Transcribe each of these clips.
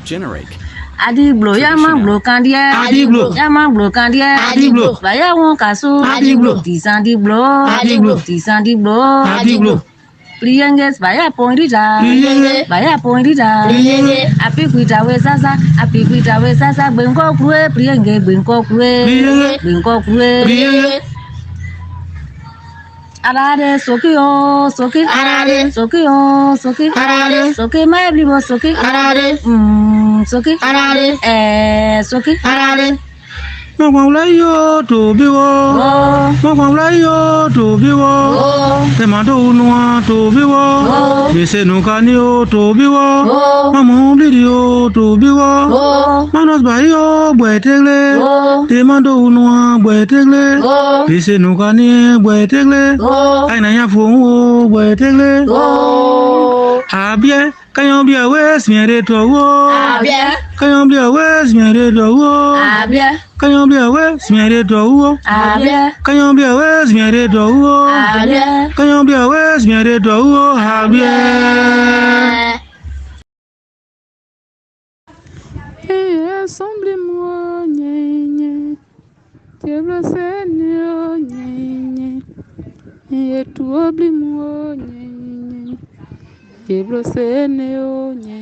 Generic. Adiblo, yaman blo candia. Adiblo, yaman blo candia. Adiblo, vaya won kaso. Adiblo, tisandiblo. Adiblo, tisandiblo. Adiblo. Priyanges vaya poindita. Vaya poindita. Apikuita we sasa. Benko krue, priyange benko krue. Benko krue. Arare sokio, soki. Arare sokio, soki. Arare soki maeblibo soki. Arare soki. Arare soki. Arare. Magwalayo to biwo. Magwalayo to biwo. Temado unwa to biwo. Bese nukanio to biwo. Mamublidio to biwo. Manos bayo bwetegle. Temado unwa bwetegle. Bese nukanie bwetegle. Aina ya funwo bwetegle. Habie kayon bia wes miere to wo. Abia. Kayon bia wes miere to wo. Abia. Kayon bia wes miere to wo. Abia. Kayon bia wes miere to wo. Abia. Kayon bia wes miere to wo. Habie. Assemblez-moi, gna Diable Seigneur, gna et tout oublie-moi, gna Diable Seigneur, gna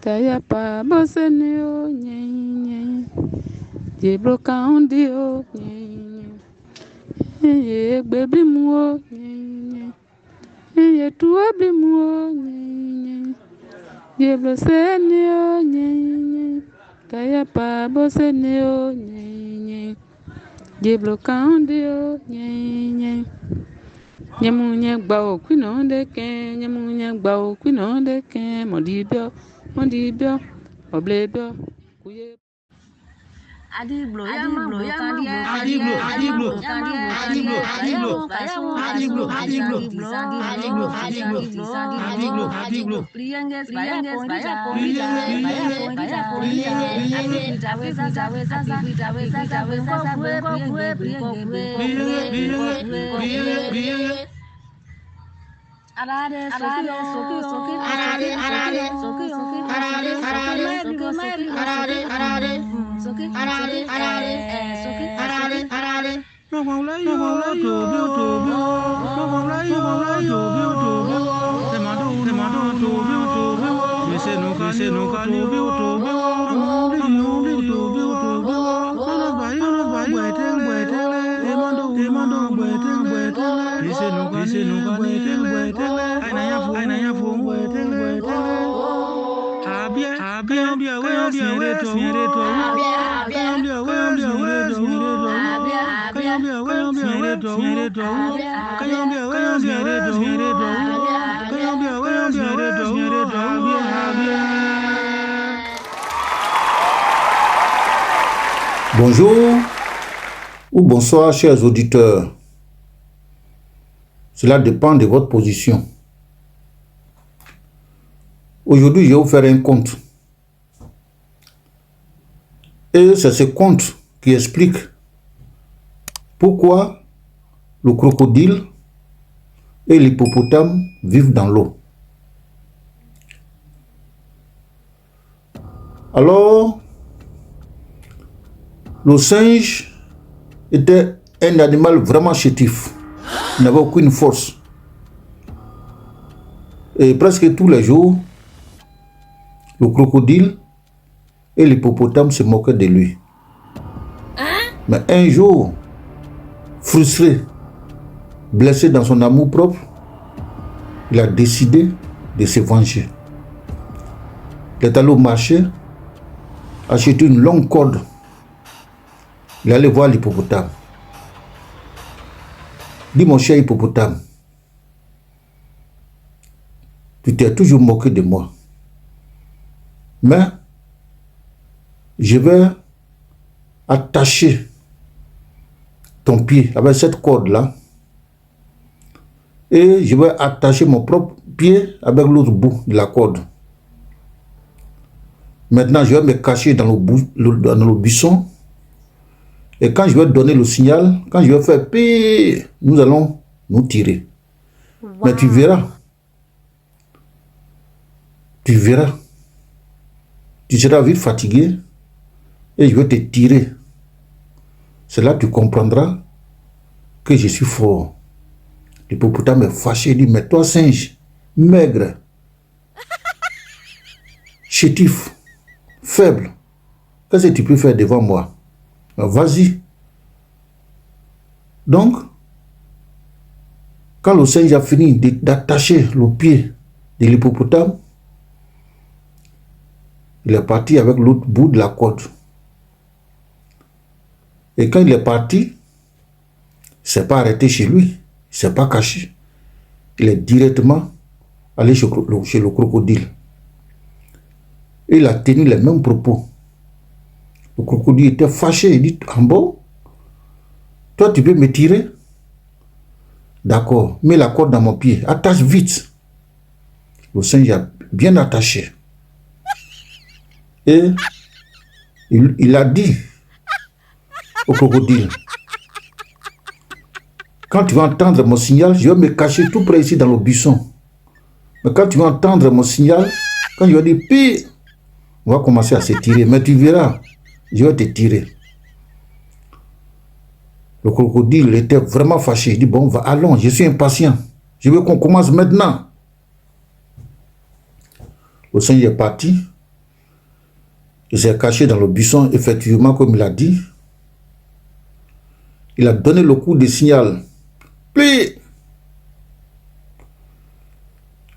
Taya pa bo Seigneur, gna Diable Candio, gna et oublie-moi, gna et tout oublie-moi, gna Diable Seigneur, gna Taya pa bo Seigneur, gna Diable Candio, gna Nyamunya gbao kwinonde ken, nyamunya gbao kwinonde ken, mondibio, oblebio, kuye. Adiblo, yaman blo candia. Adiblo, Priyanges vaya poindita. Apikuita we sasa. Benko krue. Arare soki. Magwalayo to biwo. Magwalayo to biwo. Temado to biwo. Bese nukanie biwo to biwo. Mamublidio to biwo. Manos bayo bwetegle. Temado bwetegle. Bese nukanie bwetegle. Aina ya funwo bwetegle. Habie kayon bia wes miere to wo. Kayon bia wes miere to wo. Kayon bia wes miere to wo. Kayon bia wes miere to wo. Kayon bia wes miere to wo. Habie. Bonjour ou bonsoir chers auditeurs. Cela dépend de votre position. Aujourd'hui, je vais vous faire un conte. Et c'est ce conte qui explique pourquoi le crocodile et l'hippopotame vivent dans l'eau. Alors, le singe était un animal vraiment chétif. Il n'avait aucune force. Et presque tous les jours, le crocodile et l'hippopotame se moquaient de lui. Mais un jour, frustré, blessé dans son amour-propre, il a décidé de se venger. Il est allé au marché, acheter une longue corde. Il allait voir l'hippopotame. Dis mon cher hippopotame, tu t'es toujours moqué de moi. Mais je vais attacher ton pied avec cette corde-là et je vais attacher mon propre pied avec l'autre bout de la corde. Maintenant, je vais me cacher dans le buisson et quand je vais donner le signal, quand je vais faire pi, nous allons nous tirer. Mais tu verras. tu seras vite fatigué et je vais te tirer. C'est là que tu comprendras que je suis fort. L'hippopotame est fâché, il dit, mais toi singe, maigre, chétif, faible, qu'est-ce que tu peux faire devant moi? Vas-y. Donc, quand le singe a fini d'attacher le pied de l'hippopotame, il est parti avec l'autre bout de la corde. Et quand il est parti, il ne s'est pas arrêté chez lui, il ne s'est pas caché. Il est directement allé chez le crocodile. Et il a tenu les mêmes propos. Le crocodile était fâché, il dit, en bon, toi tu peux me tirer? D'accord, mets la corde dans mon pied, attache vite. Le singe a bien attaché. Et il a dit au crocodile, quand tu vas entendre mon signal, je vais me cacher tout près ici dans le buisson. Mais quand tu vas entendre mon signal, quand je vais dire pi, on va commencer à se tirer. Mais tu verras, je vais te tirer. Le crocodile était vraiment fâché. Il dit, bon, allons, je suis impatient. Je veux qu'on commence maintenant. Le singe est parti. Il s'est caché dans le buisson, effectivement, comme il a dit. Il a donné le coup de signal. Puis,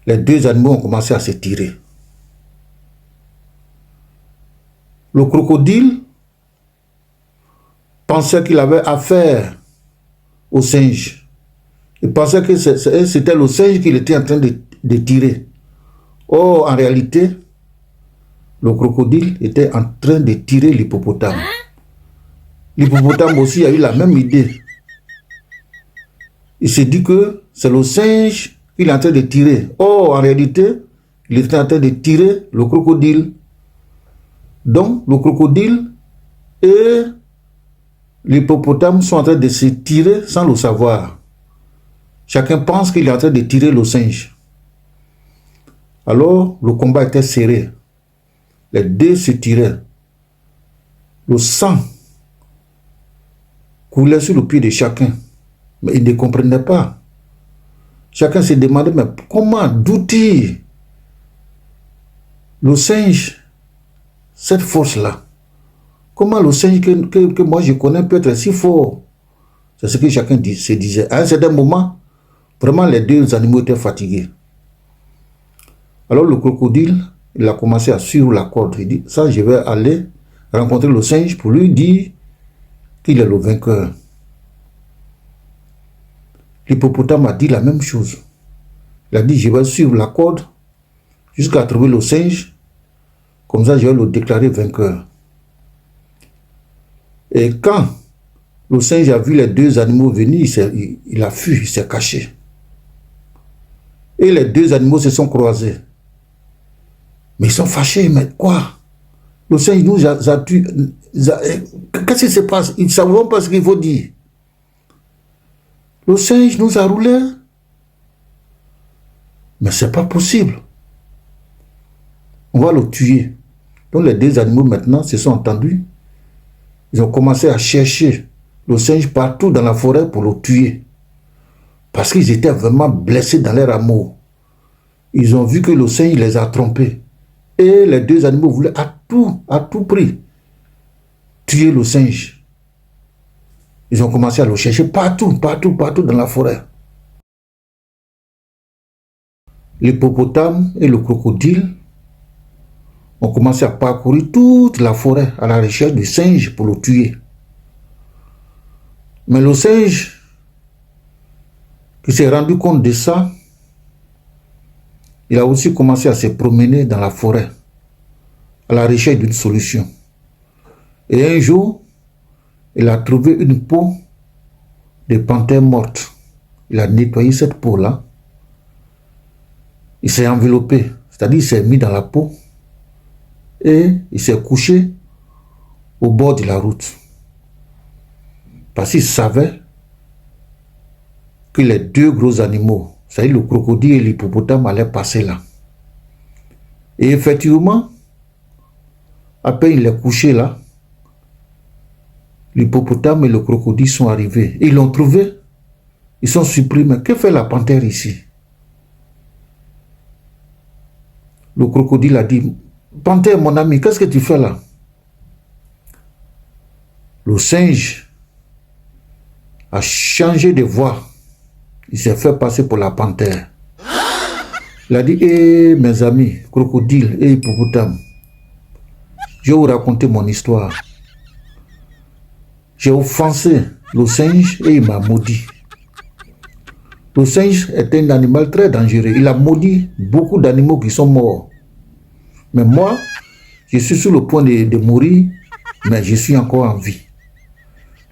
les deux animaux ont commencé à se tirer. Le crocodile pensait qu'il avait affaire au singe. Il pensait que c'était le singe qu'il était en train de tirer. Or, en réalité, le crocodile était en train de tirer l'hippopotame. L'hippopotame aussi a eu la même idée. Il s'est dit que c'est le singe qu'il est en train de tirer. Or, en réalité, il était en train de tirer le crocodile. Donc, le crocodile et l'hippopotame sont en train de se tirer sans le savoir. Chacun pense qu'il est en train de tirer le singe. Alors, le combat était serré. Les deux se tiraient. Le sang coulait sur le pied de chacun. Mais ils ne comprenaient pas. Chacun se demandait, mais comment, d'où tire le singe cette force-là? Comment le singe que moi je connais peut être si fort? C'est ce que chacun se disait. À un certain moment, vraiment les deux animaux étaient fatigués. Alors le crocodile, il a commencé à suivre la corde. Il dit, ça je vais aller rencontrer le singe pour lui dire qu'il est le vainqueur. L'hippopotame a dit la même chose. Il a dit, je vais suivre la corde jusqu'à trouver le singe. Comme ça, je vais le déclarer vainqueur. Et quand le singe a vu les deux animaux venir, il a fui, il s'est caché. Et les deux animaux se sont croisés. Mais ils sont fâchés, mais quoi? Le singe nous a tué. Qu'est-ce qui se passe? Ils ne savent pas ce qu'il faut dire. Le singe nous a roulé. Mais ce n'est pas possible. On va le tuer. Donc les deux animaux maintenant se sont entendus. Ils ont commencé à chercher le singe partout dans la forêt pour le tuer. Parce qu'ils étaient vraiment blessés dans leur amour. Ils ont vu que le singe les a trompés. Et les deux animaux voulaient à tout prix tuer le singe. Ils ont commencé à le chercher partout dans la forêt. L'hippopotame et le crocodile ont commencé à parcourir toute la forêt à la recherche du singe pour le tuer. Mais le singe, qui s'est rendu compte de ça, il a aussi commencé à se promener dans la forêt à la recherche d'une solution. Et un jour, il a trouvé une peau de panthère morte. Il a nettoyé cette peau-là. Il s'est enveloppé, c'est-à-dire il s'est mis dans la peau et il s'est couché au bord de la route. Parce qu'il savait que les deux gros animaux, c'est-à-dire le crocodile et l'hippopotame, allaient passer là. Et effectivement, Après, il est couché là. L'hippopotame et le crocodile sont arrivés. Ils l'ont trouvé. Ils sont surpris. Mais que fait la panthère ici? Le crocodile a dit, panthère, mon ami, qu'est-ce que tu fais là? Le singe a changé de voix. Il s'est fait passer pour la panthère. Il a dit, mes amis, crocodile et hippopotame, je vais vous raconter mon histoire. J'ai offensé le singe et il m'a maudit. Le singe est un animal très dangereux. Il a maudit beaucoup d'animaux qui sont morts. Mais moi, je suis sur le point de mourir, mais je suis encore en vie.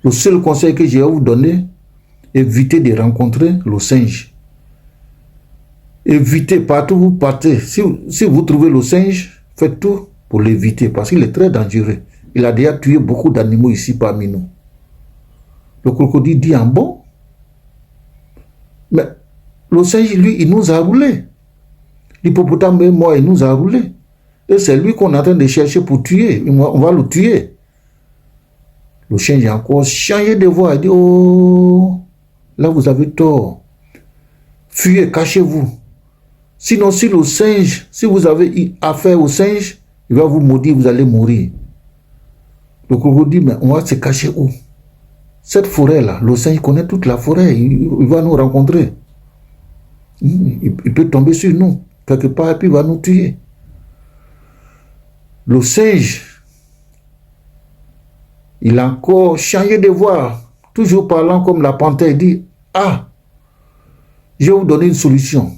Le seul conseil que j'ai à vous donner, évitez de rencontrer le singe. Évitez partout où vous partez. Si vous trouvez le singe, faites tout pour l'éviter parce qu'il est très dangereux. Il a déjà tué beaucoup d'animaux ici parmi nous. Le crocodile dit en bon. Mais le singe, lui, il nous a roulé. L'hippopotame, moi, il nous a roulé. Et c'est lui qu'on est en train de chercher pour tuer. On va le tuer. Le singe a encore changé de voix. Il dit, oh, là vous avez tort. Fuyez, cachez-vous. Sinon, si le singe, si vous avez affaire au singe, il va vous maudire, vous allez mourir. Le crocodile dit, mais on va se cacher où? Cette forêt-là, le singe connaît toute la forêt, il va nous rencontrer. Il peut tomber sur nous, quelque part, et puis il va nous tuer. Le singe, il a encore changé de voix, toujours parlant comme la panthère, il dit, ah, je vais vous donner une solution.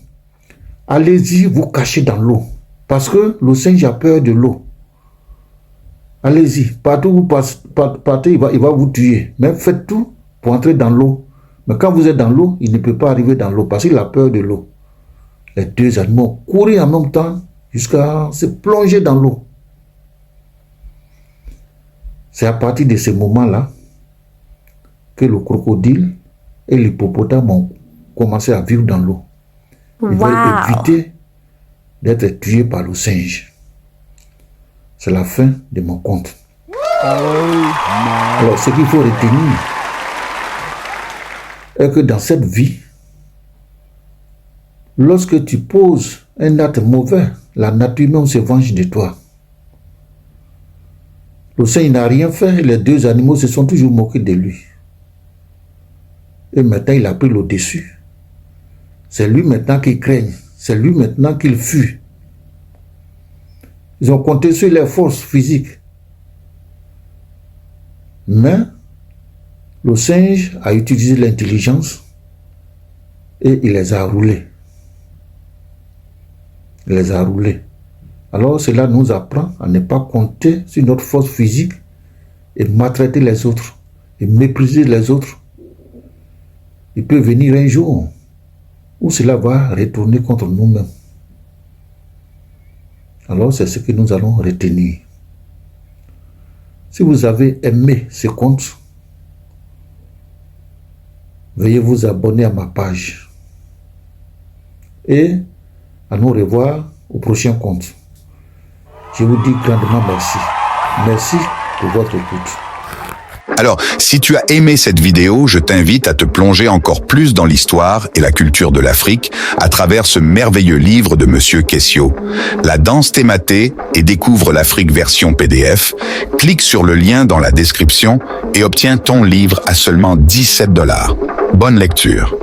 Allez-y vous cacher dans l'eau, parce que le singe a peur de l'eau. Allez-y, partout où vous partez, il va vous tuer. Mais faites tout pour entrer dans l'eau. Mais quand vous êtes dans l'eau, il ne peut pas arriver dans l'eau parce qu'il a peur de l'eau. Les deux animaux courent en même temps jusqu'à se plonger dans l'eau. C'est à partir de ce moment-là que le crocodile et l'hippopotame ont commencé à vivre dans l'eau. Ils veulent éviter d'être tués par le singe. C'est la fin de mon conte. Alors, ce qu'il faut retenir est que dans cette vie, lorsque tu poses un acte mauvais, la nature même se venge de toi. Le singe n'a rien fait, les deux animaux se sont toujours moqués de lui. Et maintenant, il a pris le dessus. C'est lui maintenant qui craigne, c'est lui maintenant qu'il fuit. Ils ont compté sur les forces physiques. Mais le singe a utilisé l'intelligence et il les a roulés. Il les a roulés. Alors cela nous apprend à ne pas compter sur notre force physique et maltraiter les autres et mépriser les autres. Il peut venir un jour où cela va retourner contre nous-mêmes. Alors, c'est ce que nous allons retenir. Si vous avez aimé ce conte, veuillez vous abonner à ma page. Et à nous revoir au prochain conte. Je vous dis grandement merci. Merci pour votre écoute. Alors, si tu as aimé cette vidéo, je t'invite à te plonger encore plus dans l'histoire et la culture de l'Afrique à travers ce merveilleux livre de Monsieur Kessio, La danse thématée et découvre l'Afrique version PDF. Clique sur le lien dans la description et obtiens ton livre à seulement 17 $. Bonne lecture.